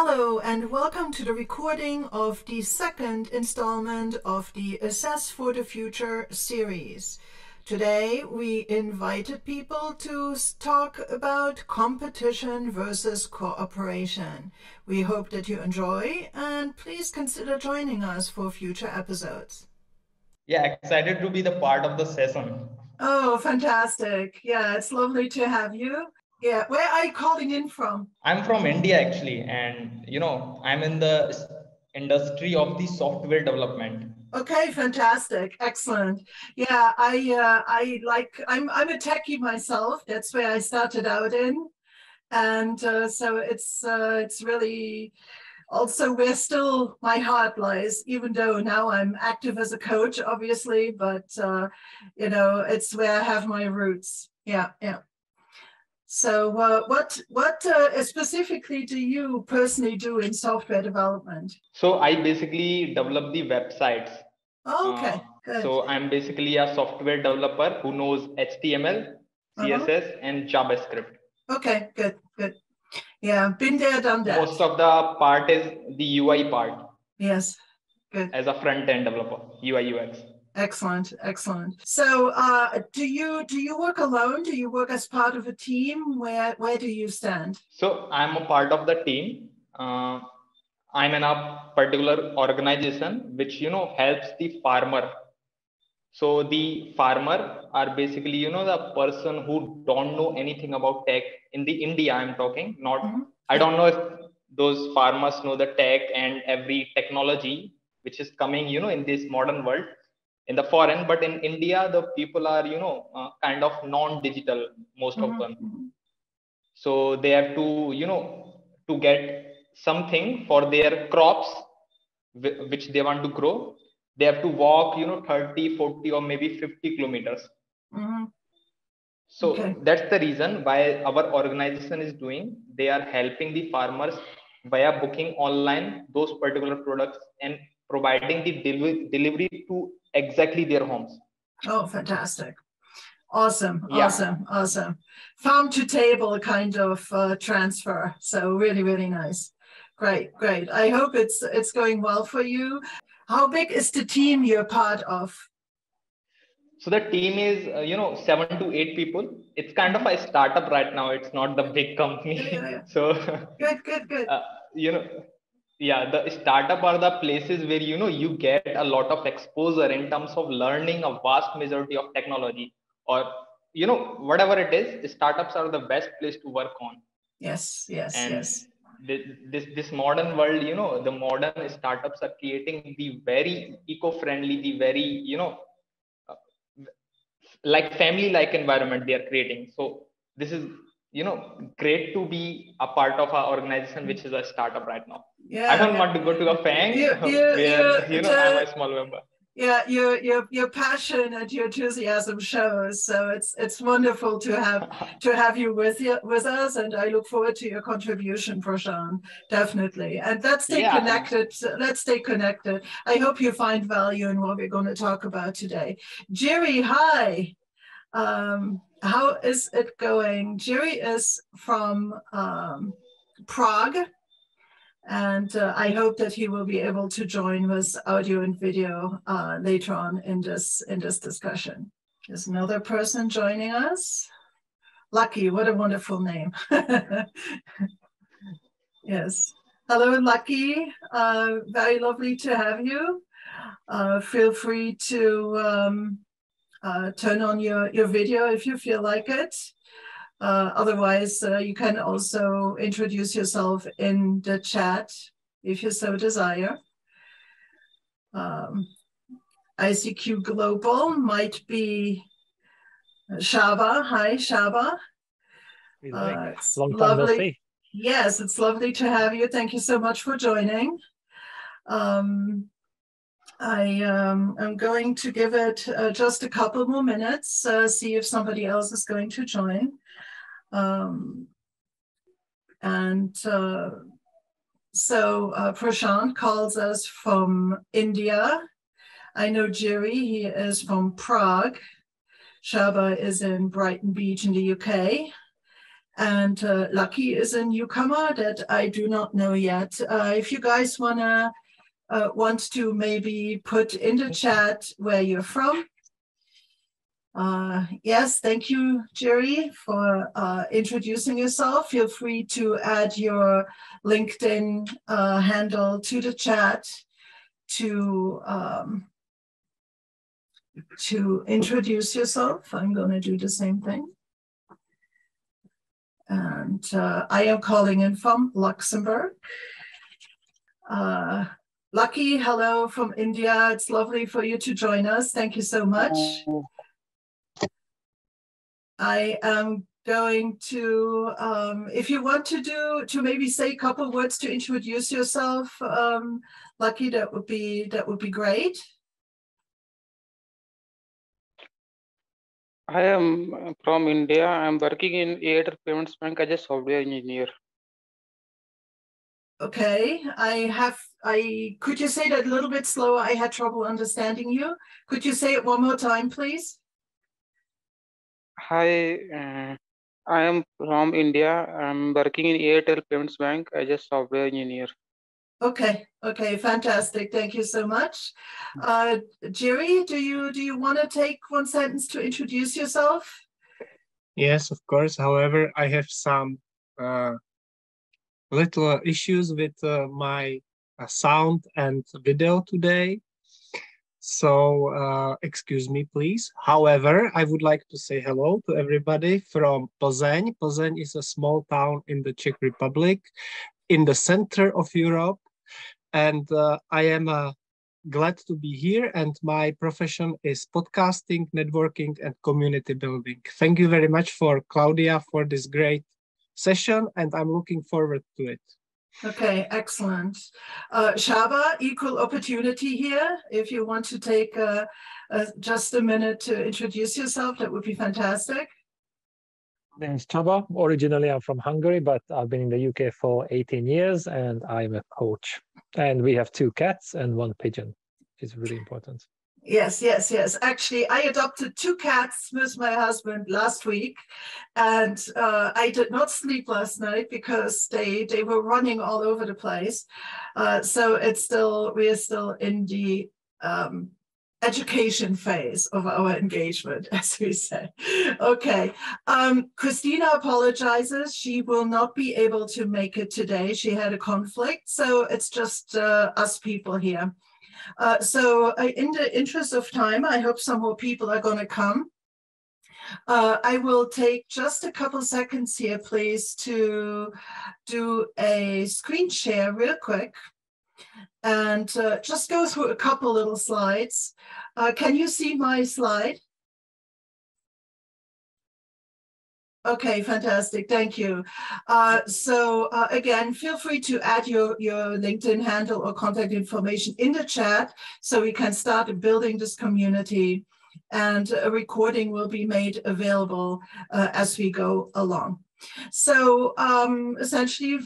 Hello and welcome to the recording of the second installment of the Assess for the Future series. Today we invited people to talk about competition versus cooperation. We hope that you enjoy and please consider joining us for future episodes. Yeah, excited to be the part of the session. Oh, fantastic. Yeah, it's lovely to have you. Yeah, where are you calling in from? I'm from India actually, and I'm in the industry of the software development. Okay, fantastic, excellent. Yeah, I'm a techie myself. That's where I started out in, and so it's really also where still my heart lies. Even though now I'm active as a coach, obviously, but it's where I have my roots. Yeah, yeah. So what specifically do you personally do in software development? So I basically develop the websites. Oh, okay, good. So I'm basically a software developer who knows HTML, CSS, and JavaScript. Okay, good, good. Yeah, been there, done that. Most of the part is the UI part. Yes, good. As a front-end developer, UI UX. Excellent, excellent. So, do you work alone? Do you work as part of a team? Where do you stand? So I'm a part of the team. I'm in a particular organization which helps the farmer. So the farmer are basically the person who don't know anything about tech in the India. I'm talking not. I don't know if those farmers know the tech and every technology which is coming in this modern world in the foreign, but in India the people are kind of non-digital, most of them. So they have to get something for their crops which they want to grow. They have to walk 30, 40, or maybe 50 kilometers. So that's the reason why our organization is doing. They are helping the farmers via booking online those particular products and providing the delivery to exactly their homes. Oh, fantastic. Awesome, awesome, awesome. Farm to table kind of transfer. So really, really nice. Great, great. I hope it's going well for you. How big is the team you're part of? So the team is 7 to 8 people. It's kind of a startup right now. It's not the big company. Yeah. So good. Yeah, the startup are the places where you get a lot of exposure in terms of learning a vast majority of technology, or whatever it is. Startups are the best place to work on. Yes. And this modern world, the modern startups are creating the very eco-friendly, the very like family like environment they are creating. So this is great to be a part of our organization, which is a startup right now. I don't want to go to a FANG where I'm a small member. Yeah, your passion and your enthusiasm shows. So it's wonderful to have you with us, and I look forward to your contribution, Prashant. Definitely. And let's stay connected. Let's stay connected. I hope you find value in what we're going to talk about today. Jerry, hi. How is it going? Jerry is from Prague. And I hope that he will be able to join with audio and video later on in this discussion. There's another person joining us. Lucky, what a wonderful name. Yes. Hello, Lucky. Very lovely to have you. Feel free to turn on your video if you feel like it. Otherwise, you can also introduce yourself in the chat if you so desire. ICQ Global might be Shaba. Hi, Shaba. It's long time no see. Yes, it's lovely to have you. Thank you so much for joining. I'm going to give it just a couple more minutes, see if somebody else is going to join. So Prashant calls us from India. I know Jerry, he is from Prague. Shaba is in Brighton Beach in the UK. And Lucky is a newcomer that I do not know yet. If you guys want to maybe put in the chat where you're from. Yes, thank you, Jerry, for introducing yourself. Feel free to add your LinkedIn handle to the chat to introduce yourself. I'm going to do the same thing. And I am calling in from Luxembourg. Lucky, hello from India. It's lovely for you to join us. Thank you so much. I am going to, if you want to maybe say a couple words to introduce yourself, Lucky, that would be great. I am from India. I am working in Airtel Payments Bank as a software engineer. Okay, could you say that a little bit slower? I had trouble understanding you. Could you say it one more time, please? Hi, I am from India. I'm working in Airtel Payments Bank as a software engineer. Okay, fantastic. Thank you so much. Jerry, do you want to take one sentence to introduce yourself? Yes, of course. However, I have some little issues with my sound and video today. So excuse me, please. However, I would like to say hello to everybody from Plzeň. Plzeň is a small town in the Czech Republic, in the center of Europe. And I am glad to be here. And my profession is podcasting, networking, and community building. Thank you very much for Claudia for this great session, and I'm looking forward to it. Okay, excellent. Shaba, equal opportunity here. If you want to take just a minute to introduce yourself, that would be fantastic. My name is Csaba. Originally, I'm from Hungary, but I've been in the UK for 18 years, and I'm a coach. And we have 2 cats and 1 pigeon, which is really important. Yes. Actually, I adopted 2 cats with my husband last week, and I did not sleep last night because they were running all over the place. So we are still in the education phase of our engagement, as we say. Okay. Krisztina apologizes. She will not be able to make it today. She had a conflict, so it's just us people here. So in the interest of time, I hope some more people are going to come. I will take just a couple seconds here, please, to do a screen share real quick and just go through a couple little slides. Can you see my slide? Okay, fantastic. Thank you. So again, feel free to add your LinkedIn handle or contact information in the chat so we can start building this community, and a recording will be made available as we go along. So essentially,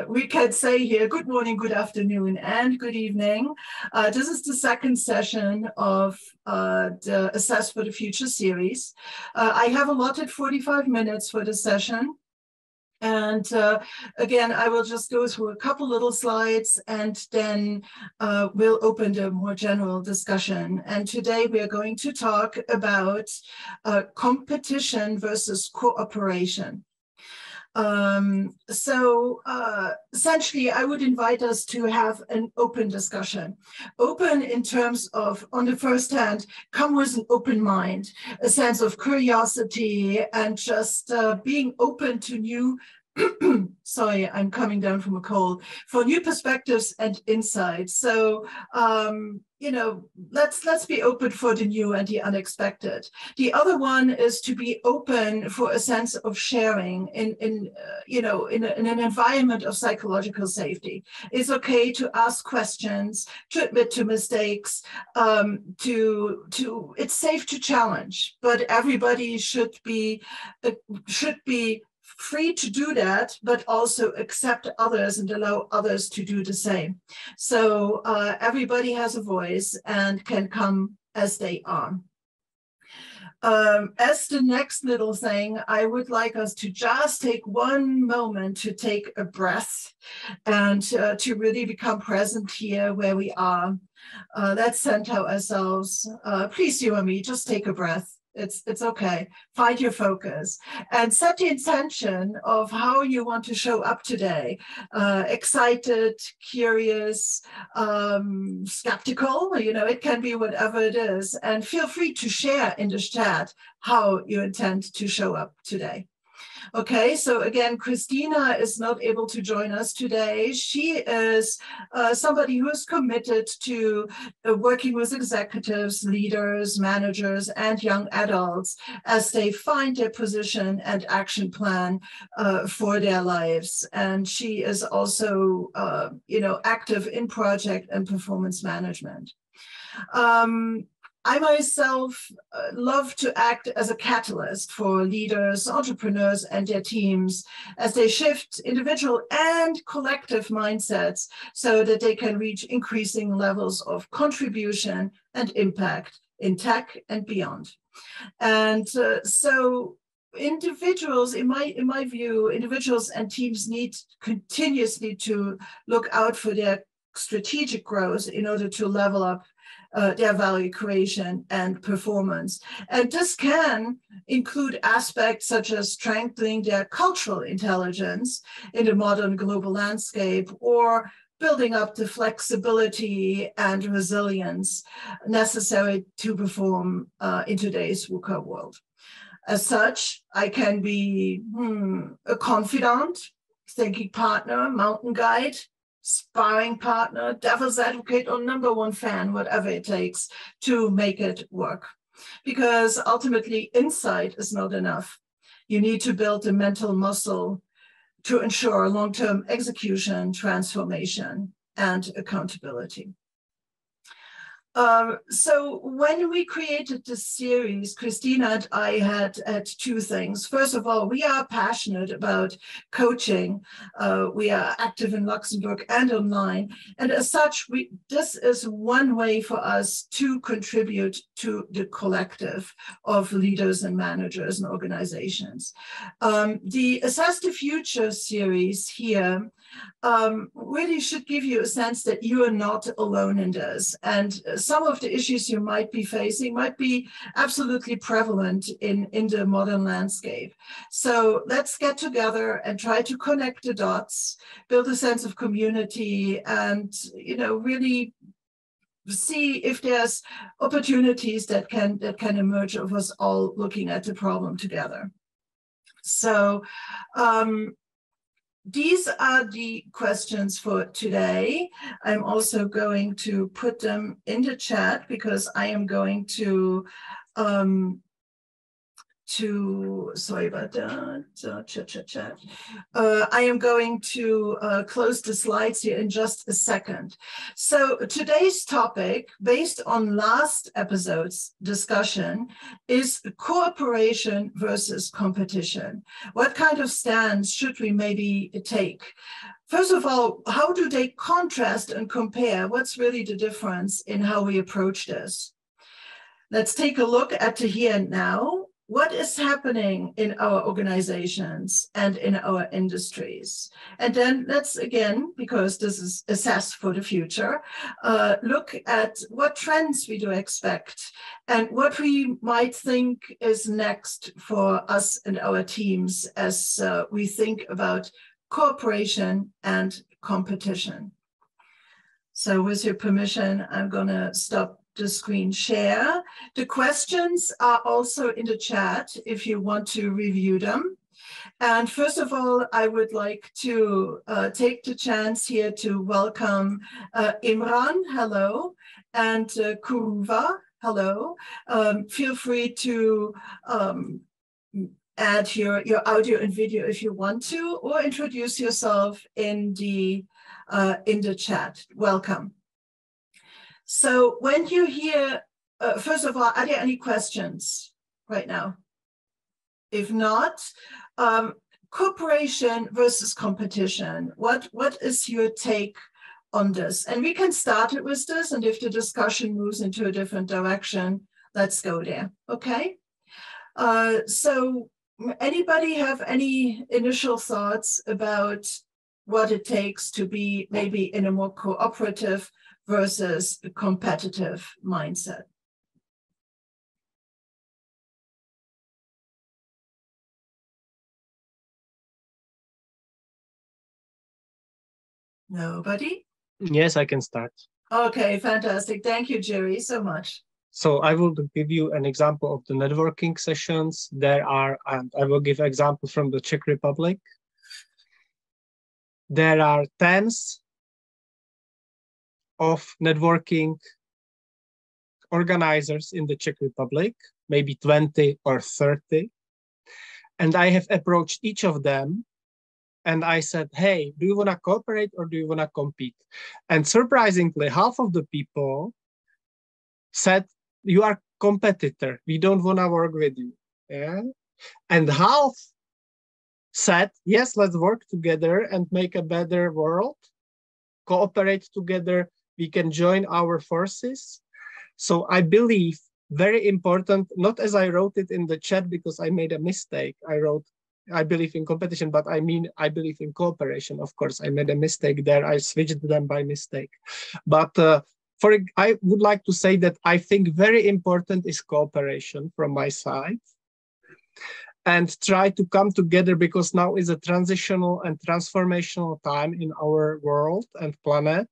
we can say here, good morning, good afternoon, and good evening. This is the second session of the Assess for the Future series. I have allotted 45 minutes for the session. And again, I will just go through a couple little slides, and then we'll open the more general discussion. And today we are going to talk about competition versus cooperation. Essentially, I would invite us to have an open discussion. Open in terms of, on the first hand, come with an open mind, a sense of curiosity, and just being open to new, sorry, I'm coming down from a cold, for new perspectives and insights. So, you know, let's be open for the new and the unexpected. The other one is to be open for a sense of sharing in an environment of psychological safety. It's okay to ask questions, to admit to mistakes, it's safe to challenge, but everybody should be free to do that, but also accept others and allow others to do the same. So everybody has a voice and can come as they are. As the next little thing, I would like us to just take one moment to take a breath and to really become present here where we are. Let's center ourselves. Please, you and me, just take a breath. It's okay. Find your focus and set the intention of how you want to show up today. Excited, curious, skeptical, it can be whatever it is. And feel free to share in the chat how you intend to show up today. Okay, so again, Krisztina is not able to join us today. She is somebody who is committed to working with executives, leaders, managers, and young adults as they find their position and action plan for their lives. And she is also, active in project and performance management. I myself love to act as a catalyst for leaders, entrepreneurs, and their teams as they shift individual and collective mindsets so that they can reach increasing levels of contribution and impact in tech and beyond. And so individuals, in my view, individuals and teams need continuously to look out for their strategic growth in order to level up their value creation and performance. And this can include aspects such as strengthening their cultural intelligence in the modern global landscape, or building up the flexibility and resilience necessary to perform in today's VUCA world. As such, I can be a confidant, thinking partner, mountain guide, sparring partner, devil's advocate, or #1 fan, whatever it takes to make it work. Because ultimately, insight is not enough. You need to build the mental muscle to ensure long-term execution, transformation, and accountability. So when we created this series, Krisztina and I had two things. First of all, we are passionate about coaching. We are active in Luxembourg and online. And as such, this is one way for us to contribute to the collective of leaders and managers and organizations. The Assess the Future series here really should give you a sense that you are not alone in this. And some of the issues you might be facing might be absolutely prevalent in the modern landscape. So let's get together and try to connect the dots, build a sense of community, and really see if there's opportunities that can emerge of us all looking at the problem together. So these are the questions for today. I'm also going to put them in the chat because I am going to sorry about that, I am going to close the slides here in just a second. So today's topic, based on last episode's discussion, is cooperation versus competition. What kind of stance should we maybe take? First of all, how do they contrast and compare? What's really the difference in how we approach this? Let's take a look at the here and now. What is happening in our organizations and in our industries? And then let's, again, because this is assess for the future, look at what trends we do expect and what we might think is next for us and our teams as we think about cooperation and competition. So with your permission, I'm going to stop the screen share. The questions are also in the chat if you want to review them. And first of all, I would like to take the chance here to welcome Imran, hello, and Kuruva, hello. Feel free to add your audio and video if you want to, or introduce yourself in the chat. Welcome. So when you hear, first of all, are there any questions right now? If not, cooperation versus competition. What is your take on this? And we can start it with this, and if the discussion moves into a different direction, let's go there, okay? So anybody have any initial thoughts about what it takes to be maybe in a more cooperative versus competitive mindset? Nobody? Yes, I can start. Okay, fantastic. Thank you, Jerry, so much. So I will give you an example of the networking sessions. There are, and I will give example from the Czech Republic. There are tens of networking organizers in the Czech Republic, maybe 20 or 30. And I have approached each of them and I said, hey, do you want to cooperate or do you want to compete? And surprisingly, half of the people said, you are competitor. We don't want to work with you. Yeah. And half said, yes, let's work together and make a better world, cooperate together. We can join our forces. So I believe very important, not as I wrote it in the chat because I made a mistake. I wrote, I believe in competition, but I mean, I believe in cooperation. Of course, I made a mistake there. I switched them by mistake. But I would like to say that I think very important is cooperation from my side and try to come together because now is a transitional and transformational time in our world and planet.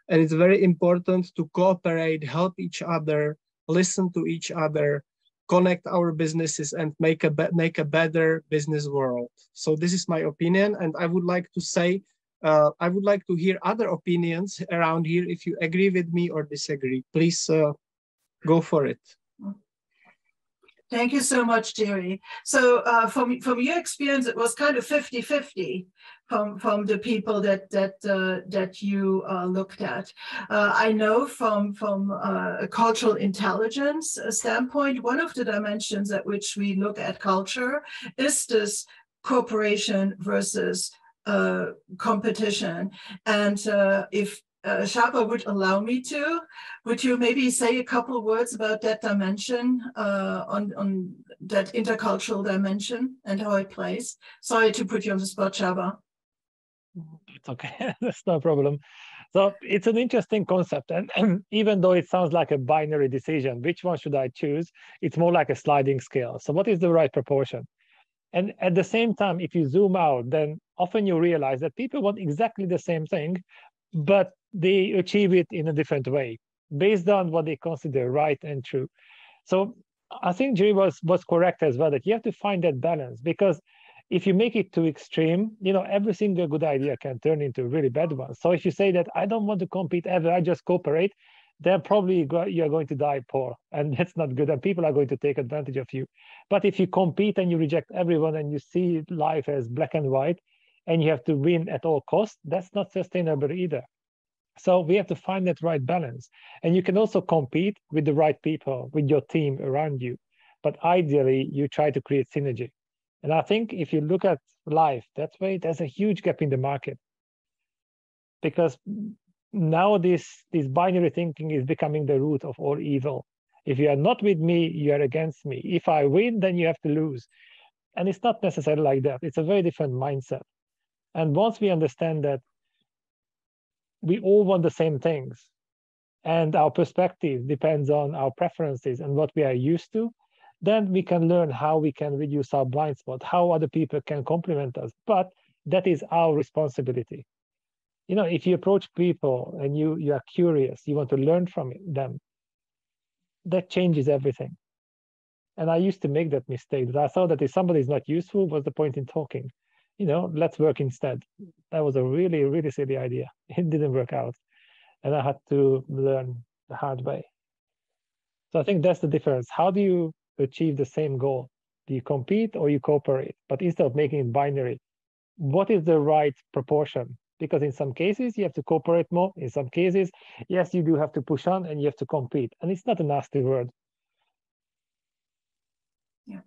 And it's very important to cooperate, help each other, listen to each other, connect our businesses and make a better business world. So this is my opinion. And I would like to say, I would like to hear other opinions around here. If you agree with me or disagree, please go for it. Thank you so much, Jerry. So from your experience, it was kind of 50-50 from the people that you looked at. I know from a cultural intelligence standpoint, one of the dimensions at which we look at culture is this cooperation versus competition. And if Shaba would allow me to, would you maybe say a couple of words about that dimension, on that intercultural dimension and how it plays? Sorry to put you on the spot, Shaba. It's okay, that's no problem. So it's an interesting concept. And even though it sounds like a binary decision, which one should I choose? It's more like a sliding scale. So what is the right proportion? And at the same time, if you zoom out, then often you realize that people want exactly the same thing, but they achieve it in a different way based on what they consider right and true. So I think Jerry was correct as well, that you have to find that balance, because if you make it too extreme, every single good idea can turn into a really bad one. So if you say that I don't want to compete ever, I just cooperate, then probably you're going to die poor, and that's not good, and people are going to take advantage of you. But if you compete and you reject everyone and you see life as black and white and you have to win at all costs, that's not sustainable either. So we have to find that right balance. And you can also compete with the right people, with your team around you. But ideally, you try to create synergy. And I think if you look at life that way, there's a huge gap in the market. Because now this binary thinking is becoming the root of all evil. If you are not with me, you are against me. If I win, then you have to lose. And it's not necessarily like that. It's a very different mindset. And once we understand that we all want the same things, and our perspective depends on our preferences and what we are used to, then we can learn how we can reduce our blind spot, how other people can complement us. But that is our responsibility. If you approach people and you are curious, you want to learn from them, that changes everything. And I used to make that mistake, that I thought that if somebody is not useful, what's the point in talking? Let's work instead. That was a really, really silly idea. It didn't work out. And I had to learn the hard way. So I think that's the difference. How do you achieve the same goal? Do you compete or you cooperate? But instead of making it binary, what is the right proportion? Because in some cases, you have to cooperate more. In some cases, yes, you do have to push on and you have to compete. And it's not a nasty word. Yeah.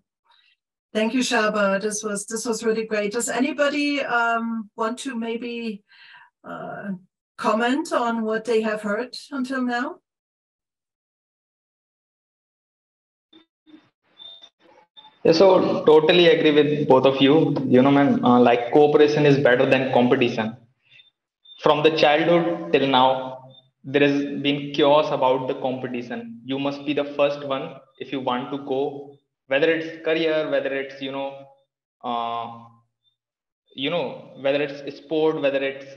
Thank you, Shaba. This was really great. Does anybody want to maybe comment on what they have heard until now? Yeah, so totally agree with both of you. You know, man, like cooperation is better than competition. From the childhood till now, there has been chaos about the competition. You must be the first one if you want to go, whether it's career, whether it's uh, whether it's sport, whether it's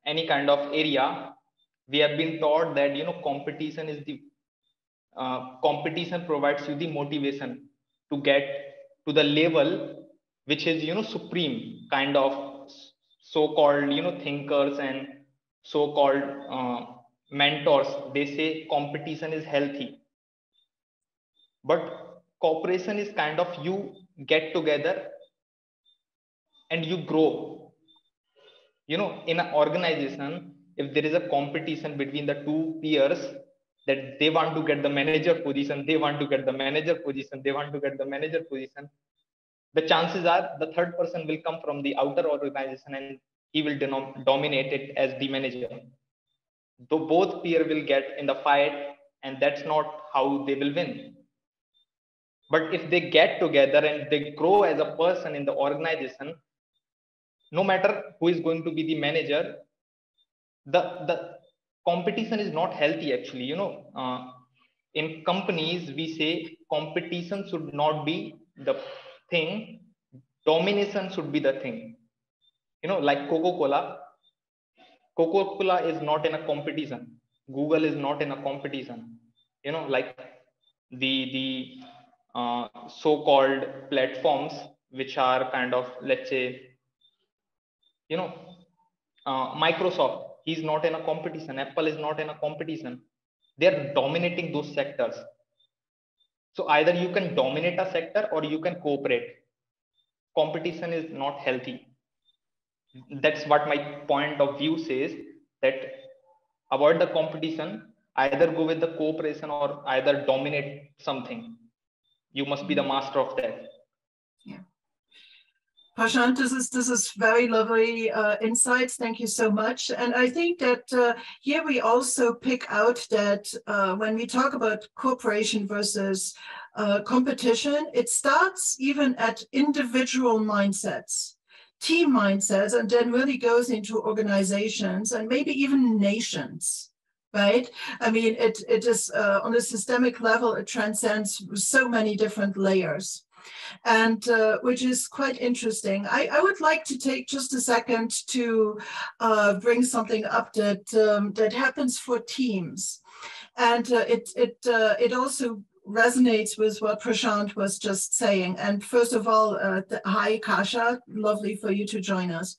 any kind of area. We have been taught that competition is the competition provides you the motivation to get to the level which is supreme kind of so-called thinkers and so-called mentors. They say competition is healthy, but cooperation is kind of you get together and you grow. In an organization, if there is a competition between the two peers, that they want to get the manager position, they want to get the manager position, they want to get the manager position, the chances are the third person will come from the outer organization and he will dominate it as the manager. Though both peer will get in the fight, and that's not how they will win. But if they get together and they grow as a person in the organization, no matter who is going to be the manager, the competition is not healthy actually. In companies we say competition should not be the thing, domination should be the thing. Like Coca-Cola is not in a competition, Google is not in a competition. Like the so-called platforms which are kind of, let's say, you know Microsoft, he's not in a competition, Apple is not in a competition, they're dominating those sectors. So either you can dominate a sector or you can cooperate. Competition is not healthy. That's what my point of view says, that avoid the competition, either go with the cooperation or either dominate something. You must be the master of that. Yeah. Prashant, this is very lovely insights. Thank you so much. And I think that here we also pick out that when we talk about cooperation versus competition, it starts even at individual mindsets, team mindsets, and then really goes into organizations and maybe even nations. Right? I mean, it is on a systemic level, it transcends so many different layers. And which is quite interesting. I would like to take just a second to bring something up that happens for teams, and it also resonates with what Prashant was just saying. And first of all, hi Kasha, lovely for you to join us.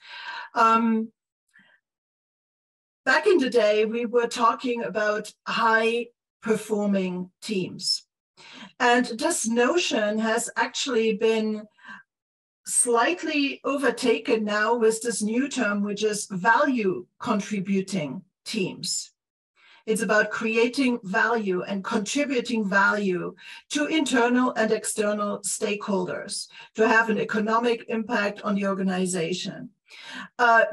Back in the day, we were talking about high performing teams. And this notion has actually been slightly overtaken now with this new term, which is value contributing teams. It's about creating value and contributing value to internal and external stakeholders to have an economic impact on the organization.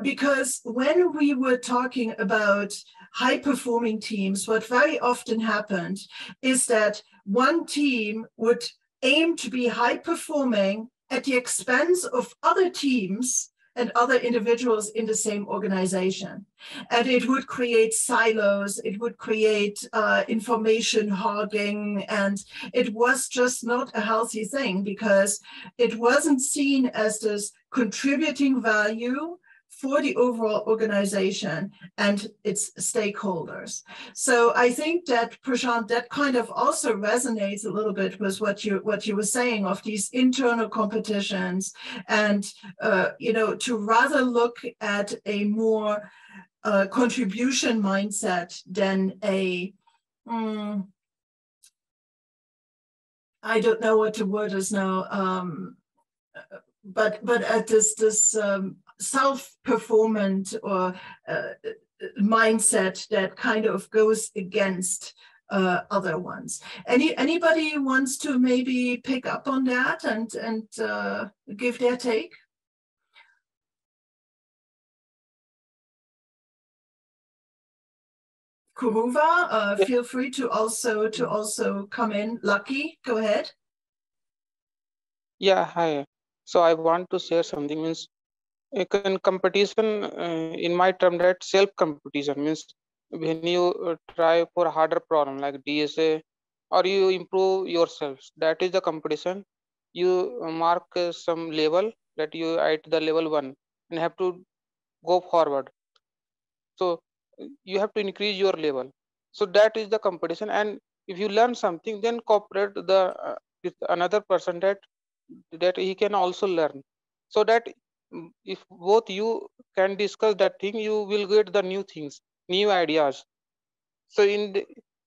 Because when we were talking about high-performing teams, what very often happened is that one team would aim to be high-performing at the expense of other teams and other individuals in the same organization. And it would create silos, it would create information hogging, and it was just not a healthy thing because it wasn't seen as this contributing value for the overall organization and its stakeholders. So I think that, Prashant, that kind of also resonates a little bit with what you were saying of these internal competitions, and to rather look at a more contribution mindset than a I don't know what the word is now, but at this self-performant or mindset that kind of goes against other ones. Anybody wants to maybe pick up on that and give their take? Kuruva, feel free to also come in. Lucky, go ahead. Yeah, hi. So I want to share something. Means competition in my term, that self competition means when you try for a harder problem like DSA, or you improve yourself, that is the competition. You mark some level that you at the level 1 and have to go forward. So you have to increase your level. So that is the competition. And if you learn something, then cooperate with another person, that he can also learn, so that if both you can discuss that thing, you will get the new things, new ideas. So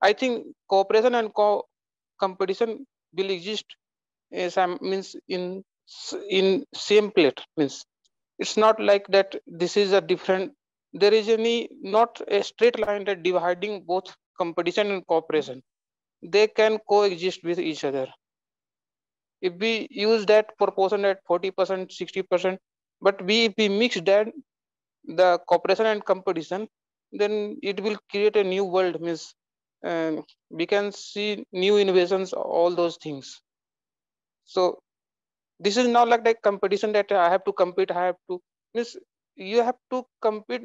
I think cooperation and competition will exist means in same plate. Means it's not like that this is a different, there is any not a straight line that dividing both competition and cooperation. They can coexist with each other if we use that proportion at 40%, 60%. But if we mix that, the cooperation and competition, then it will create a new world. Means we can see new innovations, all those things. So this is not like that competition that I have to compete, I have to, means you have to compete.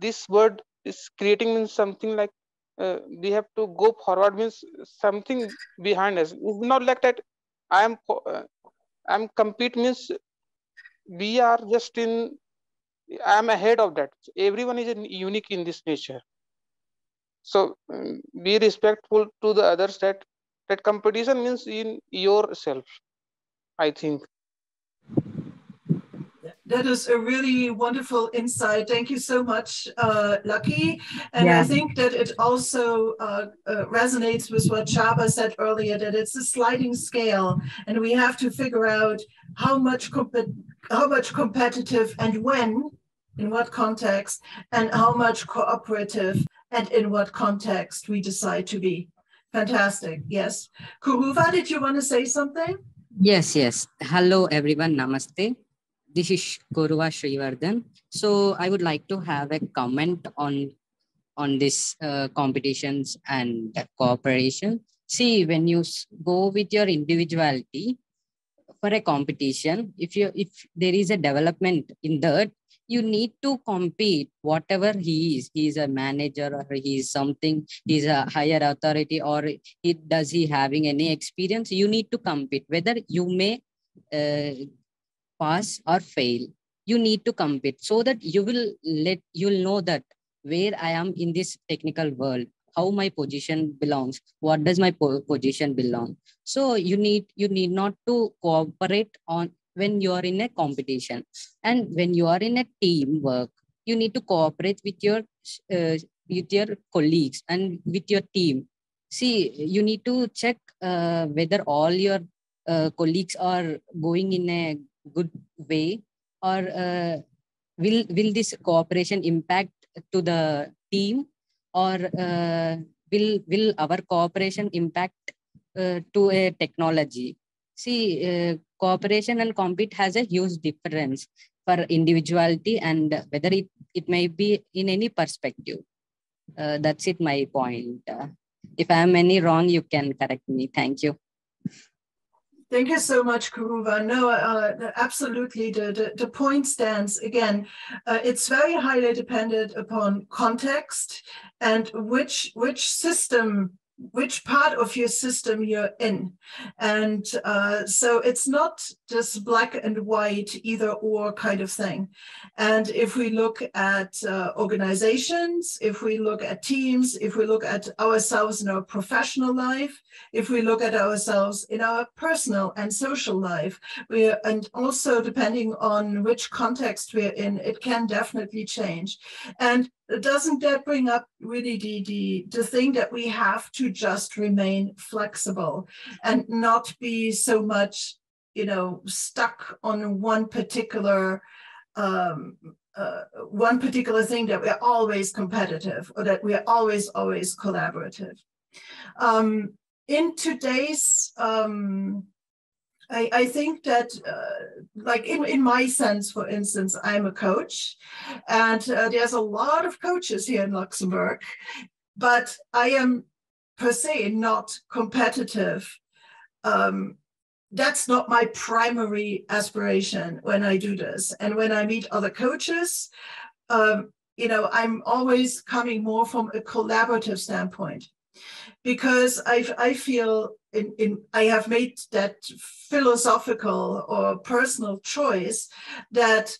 This word is creating means something like we have to go forward, means something behind us. It's not like that I am I'm compete, means we are just in, I'm ahead of that. Everyone is unique in this nature. So be respectful to the others, that competition means in yourself, I think. That is a really wonderful insight. Thank you so much, Lucky. And Yeah. I think that it also resonates with what Chaba said earlier, that it's a sliding scale, and we have to figure out how much competitive and when, in what context, and how much cooperative and in what context we decide to be. Fantastic. Yes. Kuruva, did you want to say something? Yes, yes. Hello, everyone. Namaste. This is Koruva Srivardhan. So I would like to have a comment on this competitions and cooperation. See, when you go with your individuality for a competition, if there is a development in that, you need to compete whatever he is a manager, or he is something, he's a higher authority, or he having any experience. You need to compete whether you may uh, pass or fail. You need to compete so that you'll know that where I am in this technical world, how my position belongs, what does my position belong. So you need not to cooperate on when you are in a competition. And when you are in a team work, you need to cooperate uh, with your colleagues and with your team. See, you need to check whether all your colleagues are going in a good way, or will this cooperation impact to the team, or will our cooperation impact to a technology. See, cooperation and compete has a huge difference for individuality, and whether it may be in any perspective. That's it, my point. If I am any wrong, you can correct me. Thank you. Thank you so much, Kuruva. No, absolutely. The point stands. Again, it's very highly dependent upon context and which system, which part of your system you're in. And so it's not just black and white, either or kind of thing. And if we look at organizations, if we look at teams, if we look at ourselves in our professional life, if we look at ourselves in our personal and social life, and also depending on which context we're in, it can definitely change. And doesn't that bring up really the thing that we have to just remain flexible and not be so much, stuck on one particular thing, that we're always competitive or that we're always collaborative. In today's, I think that, like in my sense, for instance, I'm a coach, and there's a lot of coaches here in Luxembourg, but I am per se not competitive that's not my primary aspiration when I do this. And when I meet other coaches, I'm always coming more from a collaborative standpoint, because I feel I have made that philosophical or personal choice that,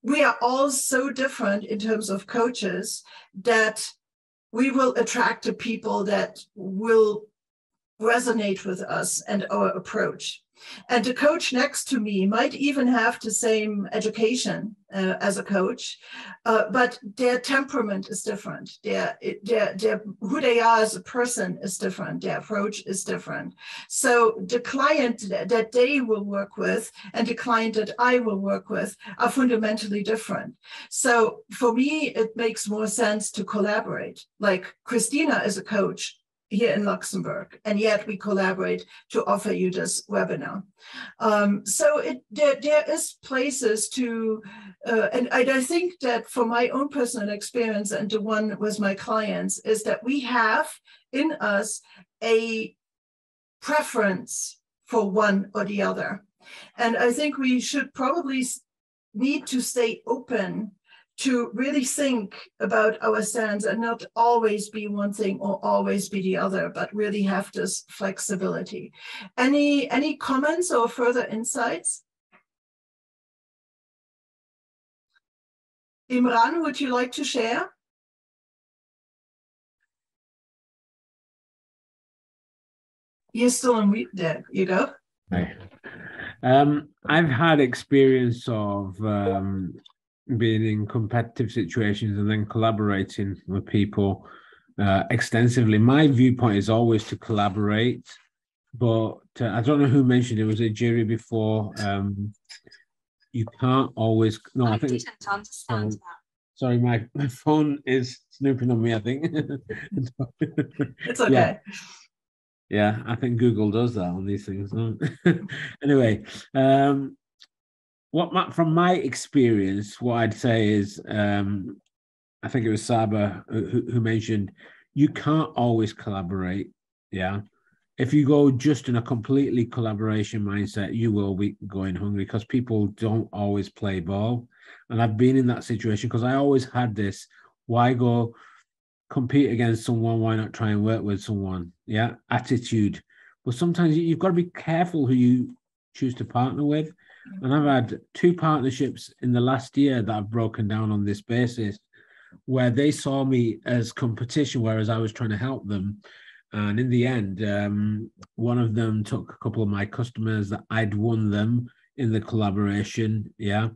we are all so different in terms of coaches that we will attract the people that will resonate with us and our approach. And the coach next to me might even have the same education as a coach, but their temperament is different. Who they are as a person is different. Their approach is different. So the client that they will work with and the client that I will work with are fundamentally different. So for me, it makes more sense to collaborate. Like Krisztina is a coach here in Luxembourg, and yet we collaborate to offer you this webinar. So there is places to, and I think that for my own personal experience and the one with my clients is that we have in us a preference for one or the other. And I think we should probably need to stay open to really think about our stance and not always be one thing or always be the other, but really have this flexibility. Any comments or further insights? Imran, would you like to share? You're still on mute. There you go. Hi. I've had experience of being in competitive situations and then collaborating with people extensively. My viewpoint is always to collaborate, but I don't know who mentioned it. Was it Jerry before? You can't always. No, I think. I didn't understand that. Sorry, my phone is snooping on me, I think. It's okay. Yeah, I think Google does that on these things. Anyway, from my experience, what I'd say is, I think it was Saba who mentioned, you can't always collaborate. Yeah. If you go just in a completely collaboration mindset, you will be going hungry because people don't always play ball. And I've been in that situation because I always had this, why go compete against someone? Why not try and work with someone? Yeah. Attitude. But sometimes you've got to be careful who you choose to partner with. And I've had 2 partnerships in the last year that have broken down on this basis, where they saw me as competition, whereas I was trying to help them. And in the end, one of them took a couple of my customers that I'd won them in the collaboration. Yeah.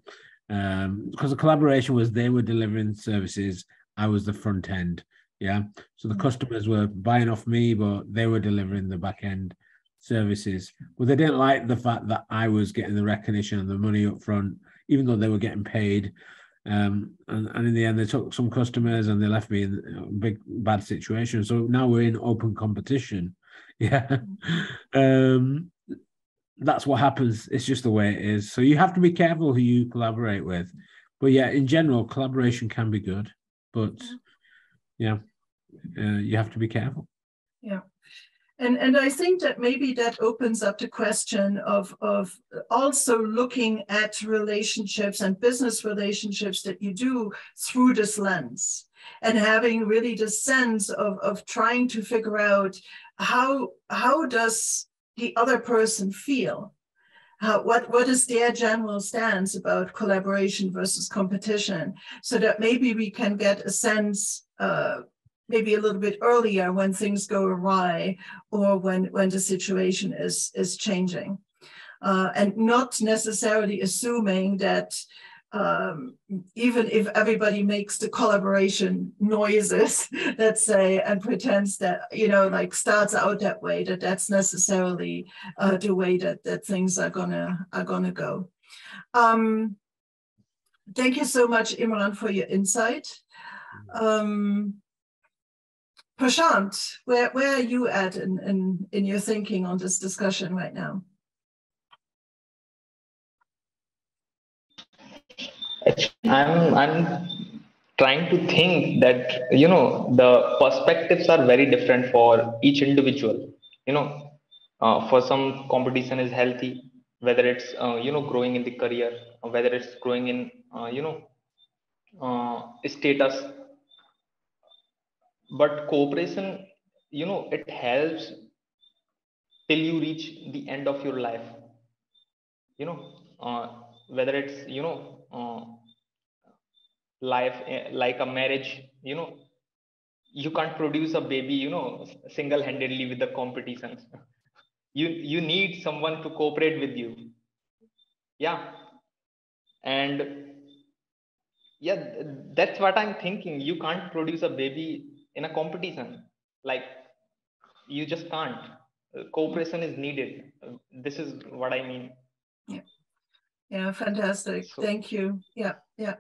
Because the collaboration was they were delivering services. I was the front end. Yeah. So the customers were buying off me, but they were delivering the back end services. But they didn't like the fact that I was getting the recognition and the money up front, even though they were getting paid. And in the end, they took some customers and they left me in a big bad situation. So now we're in open competition. Yeah. That's what happens. It's just the way it is. So you have to be careful who you collaborate with. But yeah, in general, collaboration can be good. But yeah, you have to be careful. Yeah. And I think that maybe that opens up the question of also looking at relationships and business relationships that you do through this lens, and having really the sense of trying to figure out how does the other person feel? What is their general stance about collaboration versus competition, so that maybe we can get a sense maybe a little bit earlier when things go awry, or when the situation is changing, and not necessarily assuming that even if everybody makes the collaboration noises, let's say, and pretends that, like starts out that way, that's necessarily the way that things are gonna go. Thank you so much, Imran, for your insight. Prashant, where are you at in your thinking on this discussion right now? I'm trying to think that, the perspectives are very different for each individual. For some, competition is healthy, whether it's growing in the career, or whether it's growing in status. But cooperation, it helps till you reach the end of your life. you know Whether it's life, like a marriage, you can't produce a baby single-handedly with the competitions. You need someone to cooperate with you. Yeah. And yeah, that's what I'm thinking. You can't produce a baby in a competition. Like, you just can't. Cooperation is needed. This is what I mean. Yeah. Yeah, fantastic. So, thank you. Yeah, yeah.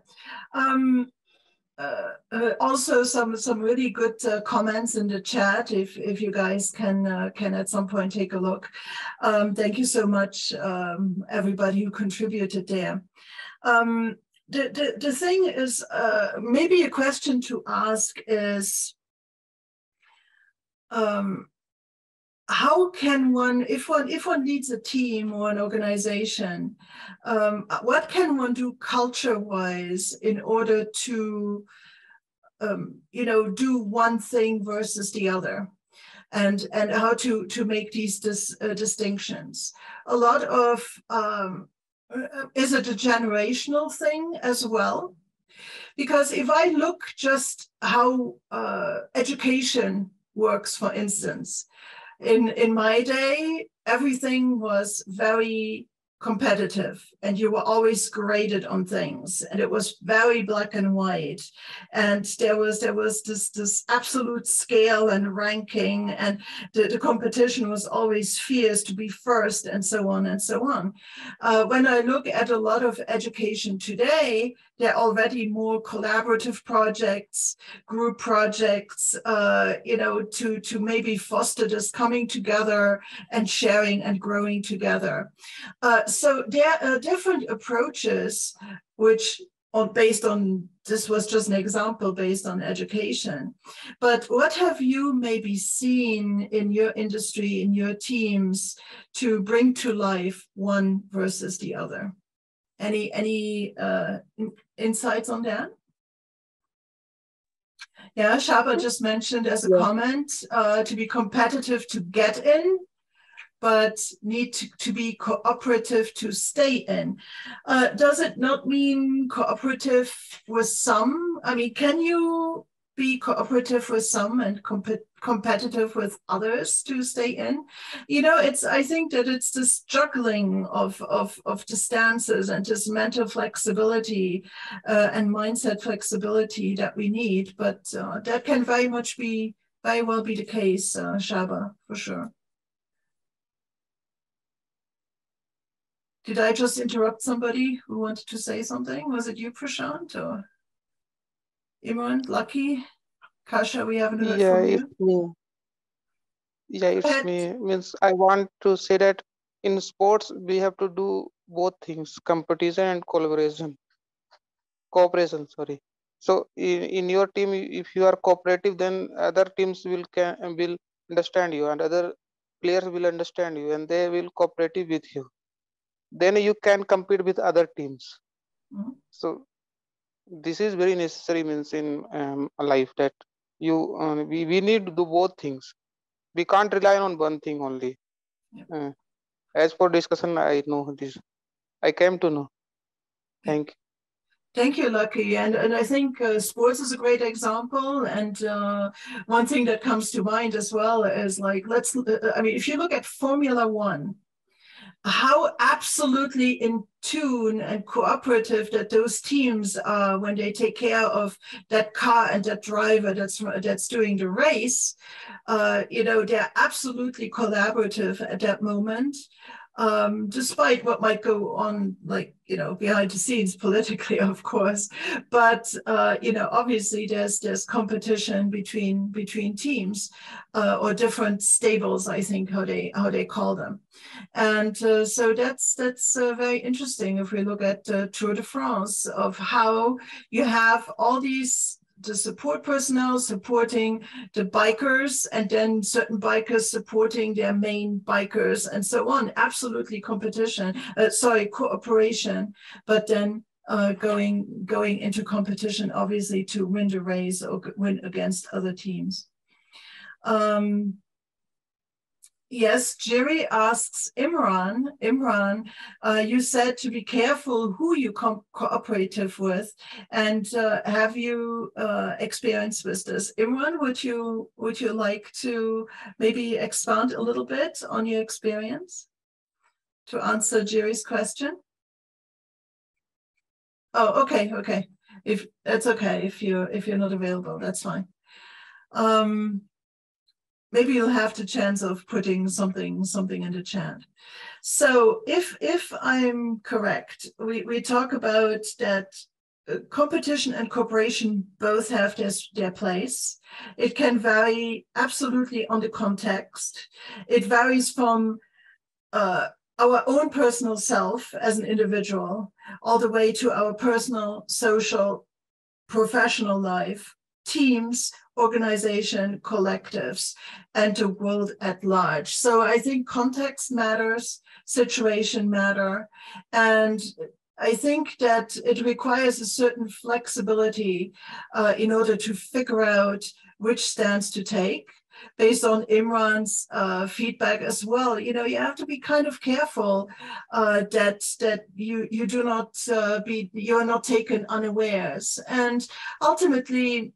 Also some really good comments in the chat, if you guys can at some point take a look. Thank you so much, everybody who contributed there. The thing is, maybe a question to ask is, how can one, if one leads a team or an organization, what can one do culture-wise in order to do one thing versus the other, and how to make these distinctions? A lot of is it a generational thing as well? Because if I look just how education works, for instance, in my day, everything was very competitive, and you were always graded on things, and it was very black and white, and there was this absolute scale and ranking, and the competition was always fierce to be first, and so on and so on. When I look at a lot of education today, there are already more collaborative projects, group projects, to maybe foster this coming together and sharing and growing together. So there are different approaches, which based on, this was just an example based on education. But what have you maybe seen in your industry, in your teams, to bring to life one versus the other? Any insights on that? Yeah, Shaba just mentioned as a comment, to be competitive to get in, but need to be cooperative to stay in. Does it not mean cooperative with some? I mean, can you be cooperative with some and competitive with others to stay in? I think that it's this juggling of the stances and this mental flexibility and mindset flexibility that we need. But that can very well be the case, Shaba, for sure. Did I just interrupt somebody who wanted to say something? Was it you, Prashant, or Imran, Lucky, Kasha? We haven't heard from you. It's me. Yeah, it's me. Means I want to say that in sports we have to do both things: competition and cooperation. Sorry. So in your team, if you are cooperative, then other teams will understand you, and other players will understand you, and they will cooperative with you. Then you can compete with other teams. Mm-hmm. So this is very necessary, means in life, that we need to do both things. We can't rely on one thing only. Yep. As for discussion, I know this. I came to know. Thank you. Thank you, Lucky. And I think sports is a great example. And one thing that comes to mind as well is, like, if you look at Formula One, how absolutely in tune and cooperative that those teams are when they take care of that car and that driver that's doing the race. They're absolutely collaborative at that moment. Despite what might go on, behind the scenes politically, of course, but obviously there's competition between teams or different stables, I think how they call them, and so that's very interesting if we look at Tour de France, of how you have all these the support personnel supporting the bikers, and then certain bikers supporting their main bikers, and so on. Absolutely cooperation, but then going into competition, obviously, to win the race or win against other teams. Yes, Jerry asks Imran, you said to be careful who you cooperative with, and have you experience with this? Imran, would you like to maybe expand a little bit on your experience to answer Jerry's question? Oh, okay. If that's okay, if you're not available, that's fine. Maybe you'll have the chance of putting something in the chat. So if I'm correct, we talk about that competition and cooperation both have their place. It can vary absolutely on the context. It varies from our own personal self as an individual, all the way to our personal, social, professional life, teams, organization, collectives, and the world at large. So I think context matters, situation matter, and I think that it requires a certain flexibility in order to figure out which stance to take. Based on Imran's feedback as well, you have to be kind of careful that you do not you're not taken unawares. And ultimately,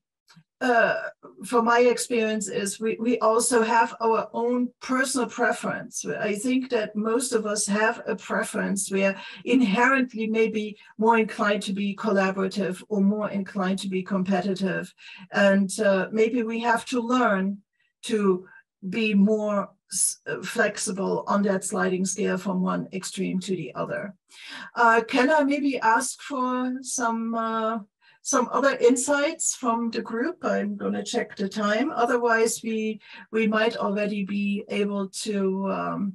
from my experience, is we also have our own personal preference. I think that most of us have a preference. We are inherently maybe more inclined to be collaborative or more inclined to be competitive, and maybe we have to learn to be more flexible on that sliding scale from one extreme to the other. Can I maybe ask for some other insights from the group? I'm going to check the time. Otherwise, we might already be able to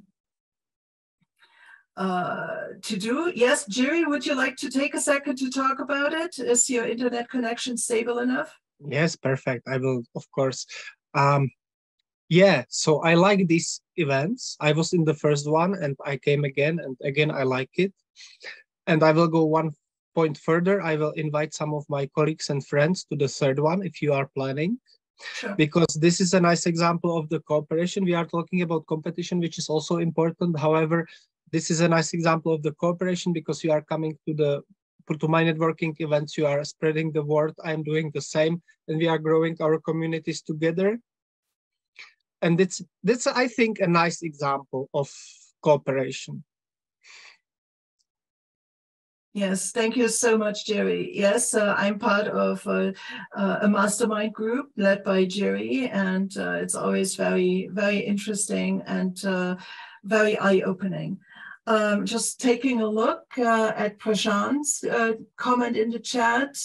do. Yes, Jerry, would you like to take a second to talk about it? Is your internet connection stable enough? Yes, perfect. I will, of course. Yeah, so I like these events. I was in the first one and I came again, and again I like it. And I will go one point further. I will invite some of my colleagues and friends to the third one if you are planning. Sure. Because this is a nice example of the cooperation. We are talking about competition, which is also important. However, this is a nice example of the cooperation because you are coming to my networking events, you are spreading the word. I'm doing the same, and we are growing our communities together. And that's I think a nice example of cooperation. Yes, thank you so much, Jerry. Yes, I'm part of a mastermind group led by Jerry, and it's always very, very interesting and very eye-opening. Just taking a look at Prashant's comment in the chat.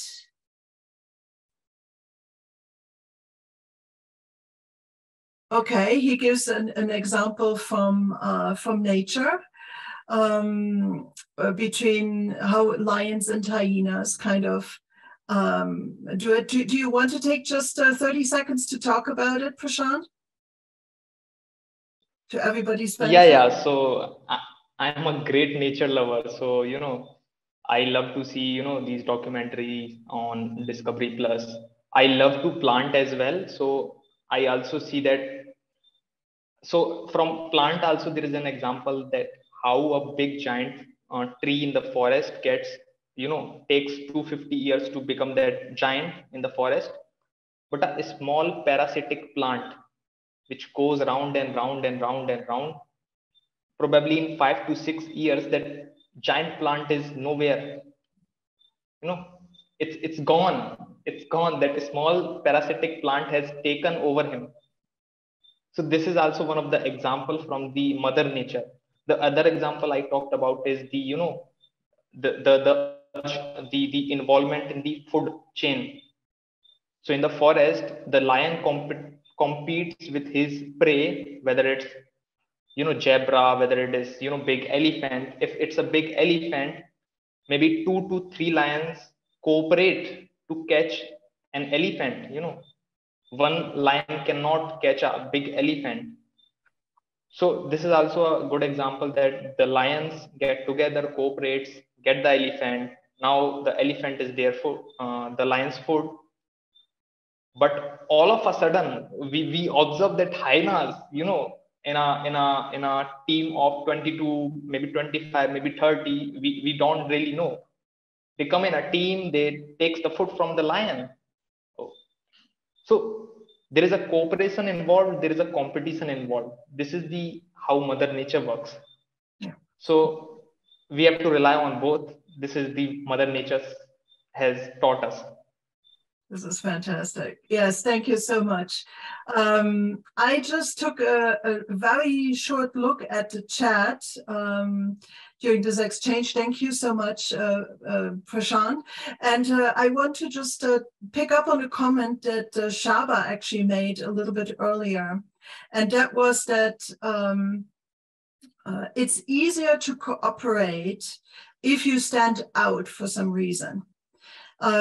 Okay, he gives an example from nature. Between how lions and hyenas kind of do it. Do you want to take just 30 seconds to talk about it, Prashant? To everybody's benefit? Yeah. So I'm a great nature lover. So, I love to see, these documentaries on Discovery Plus. I love to plant as well. So I also see that. So from plant also, there is an example that how a big giant tree in the forest gets, takes 250 years to become that giant in the forest. But a small parasitic plant, which goes round and round and round and round, probably in 5 to 6 years, that giant plant is nowhere. It's gone. It's gone. That small parasitic plant has taken over him. So this is also one of the example from the mother nature. The other example I talked about is the the involvement in the food chain. So in the forest, the lion competes with his prey, whether it's zebra, whether it is big elephant. If it's a big elephant, maybe 2 to 3 lions cooperate to catch an elephant, you know, one lion cannot catch a big elephant. So this is also a good example that the lions get together, cooperates, get the elephant. Now the elephant is their food, the lion's food. But all of a sudden, we observe that hyenas, you know, in a team of 22, maybe 25, maybe 30, we don't really know. They come in a team, they takes the food from the lion. So there is a cooperation involved, there is a competition involved. This is the how Mother Nature works. Yeah. So we have to rely on both. This is the Mother Nature has taught us. This is fantastic. Yes, thank you so much. I just took a very short look at the chat during this exchange. Thank you so much, Prashant. And I want to just pick up on a comment that Shaba actually made a little bit earlier. And that was that it's easier to cooperate if you stand out for some reason.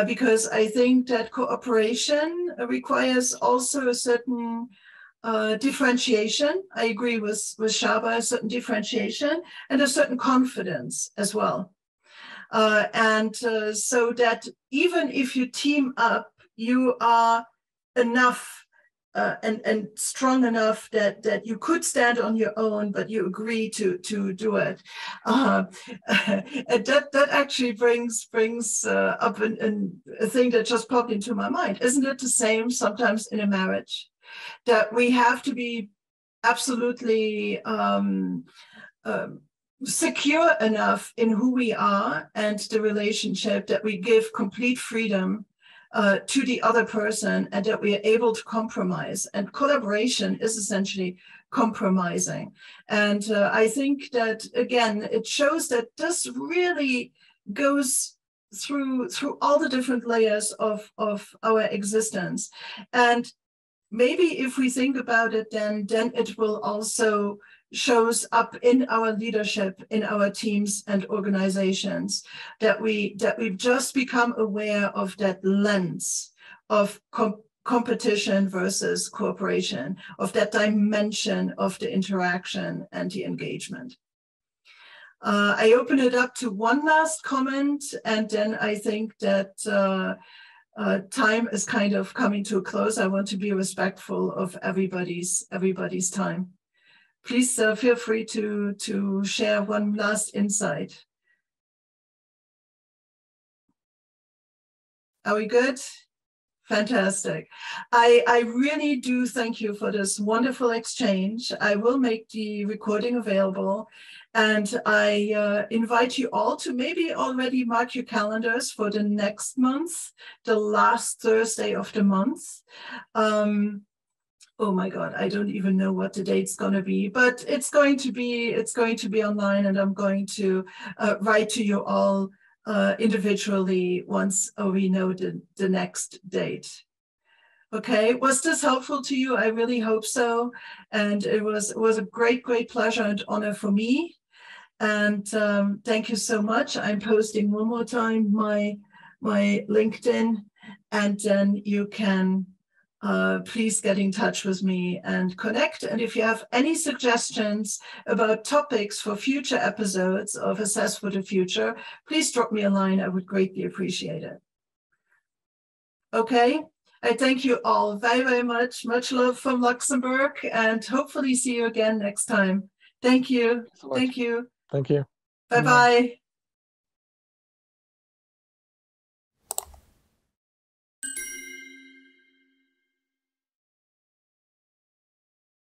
Because I think that cooperation requires also a certain differentiation. I agree with Shaba, a certain differentiation and a certain confidence as well. So that even if you team up, you are enough and strong enough that you could stand on your own, but you agree to do it. And that actually brings up a thing that just popped into my mind. Isn't it the same sometimes in a marriage? That we have to be absolutely secure enough in who we are and the relationship that we give complete freedom to the other person, and that we are able to compromise. And collaboration is essentially compromising. And I think that, again, it shows that this really goes through all the different layers of our existence. And maybe if we think about it, then it will also shows up in our leadership, in our teams and organizations, that we've just become aware of that lens of competition versus cooperation, of that dimension of the interaction and the engagement. I open it up to one last comment, and then I think that time is kind of coming to a close. I want to be respectful of everybody's time. Please feel free to share one last insight. Are we good? Fantastic. I really do thank you for this wonderful exchange. I will make the recording available, and I invite you all to maybe already mark your calendars for the next month, the last Thursday of the month. Oh my God, I don't even know what the date's going to be, but it's going to be online, and I'm going to write to you all individually once we know the next date. Okay, was this helpful to you? I really hope so. And it was a great pleasure and honor for me. And thank you so much. I'm posting one more time my LinkedIn, and then you can please get in touch with me and connect. And if you have any suggestions about topics for future episodes of Assess for the Future, please drop me a line. I would greatly appreciate it. Okay, I thank you all very much. Much love from Luxembourg, and hopefully see you again next time. Thank you. Thank you. Thank you. Bye-bye.